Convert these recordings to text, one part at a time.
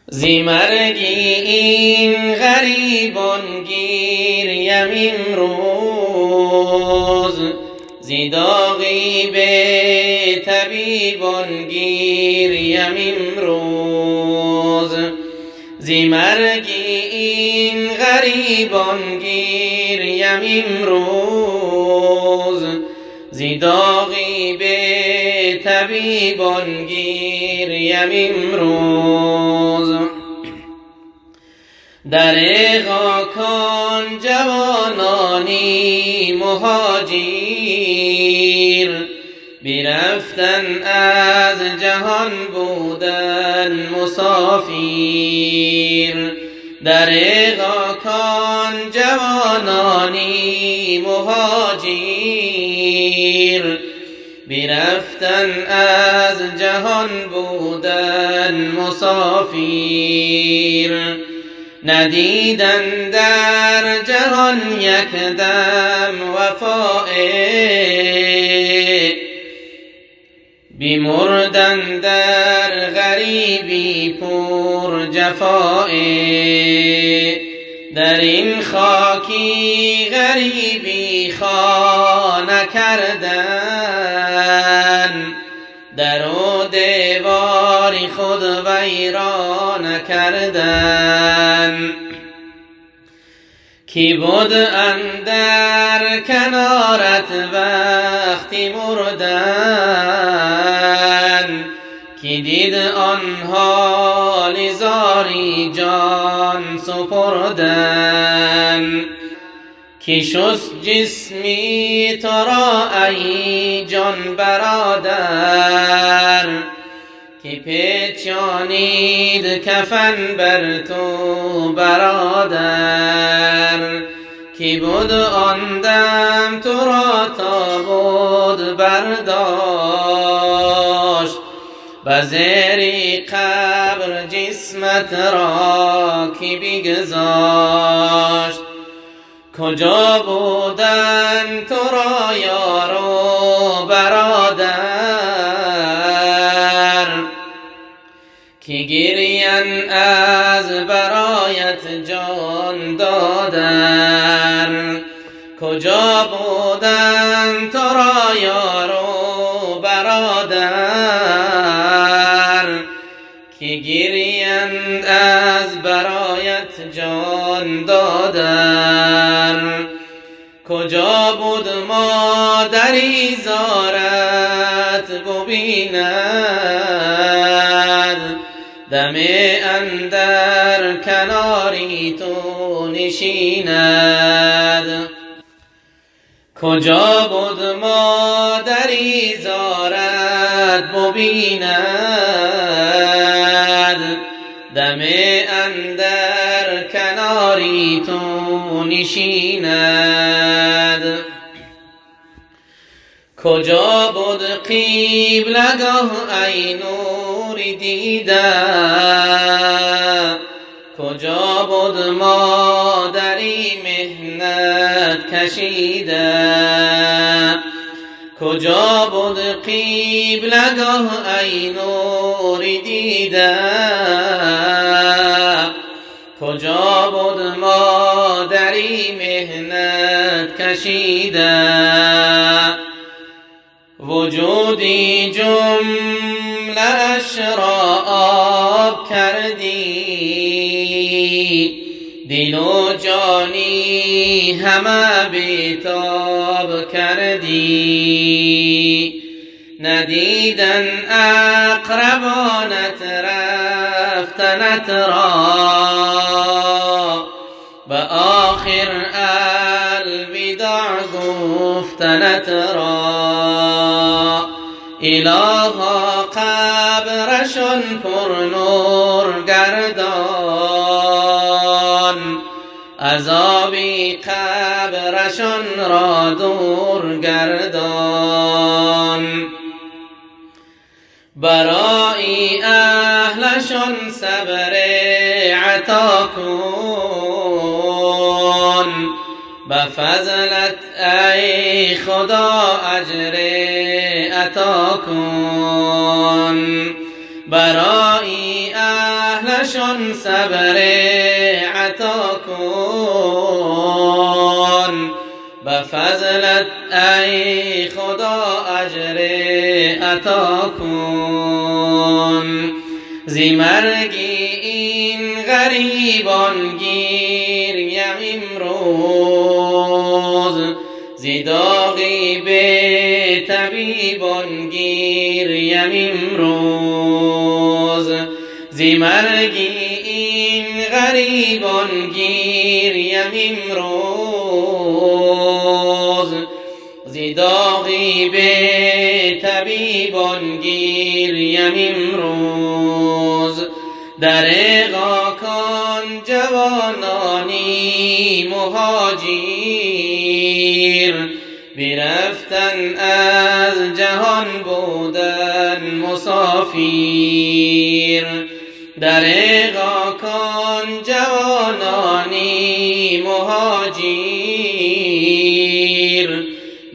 زی مرگی این غریبان گیریم امروز، زی داغی به طبیبان گیریم امروز. زی مرگی این غریبان گیریم امروز، زی داغی به طبیبان گیریم امروز. در غاکان جوانانی مهاجیر، برفتن از جهان بودن مسافیر. در غاکان جوانانی مهاجیر، برفتن از جهان بودن مسافیر. ندیدن در جهان یک دم وفای، بیمردن در غریبی پر جفای. در این خاکی غریبی خانه کردن، در و دیواری خود ویران کردن. کی بود اندر کنارت وقتی مردن، کی دید آنها لزاری جان سپردن. کی شست جسمی تو را ای جان برادر، کی پیچانید کفن بر تو برادر. کی بود آن دم تو را تا بود برداشت، و زیر قبر جسمت را کی بگذاشت. کجا بودن تو را یار و برادر، کی گریان از برایت جان دادن. کجا بودن تو را یار و برادر، کی گریان از برایت جان دادن. کجا بود مادری زارت ببیند، دم اندر کناری تو نشیند. کجا بود مادری زارت ببیند، دم اندر کناری تو نشیند. کجا بود قبلگاه ای نور دیده، کجا بود مادری محنت کشیده. کجا بود قبلگاه ای نور دیده، کجا بود مادری محنت کشیده. وجودی جمله اش را آب کردی، دل و جانی همه بیتاب کردی. ندیدن اقربانت رفتنت را، به آخر الوداع گفتنت را. الها قبرشان پر نور گردان، عذابی قبرشان را دور گردان. برای اهلشان صبر عطا کن، به فضلت ای خدا اجر عطا کن. برای اهلشان صبر عطا کن، به فضلت ای خدا اجر عطا کن. زی مرگی این غریبان گیریم امروز، زی داغی به طبیبان گیریم امروز. زی مرگی این غریبان گیریم امروز، زی داغی به طبیبان گیریم امروز. در غاکان جوانانی مهاجیر، برفتن از جهان بودن مسافیر. در غاکان جوانانی مهاجیر،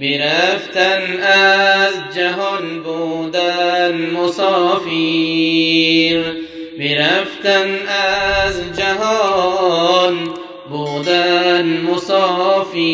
برفتن از جهان بودن مسافیر. برفتن از جهان بودن مسافیر.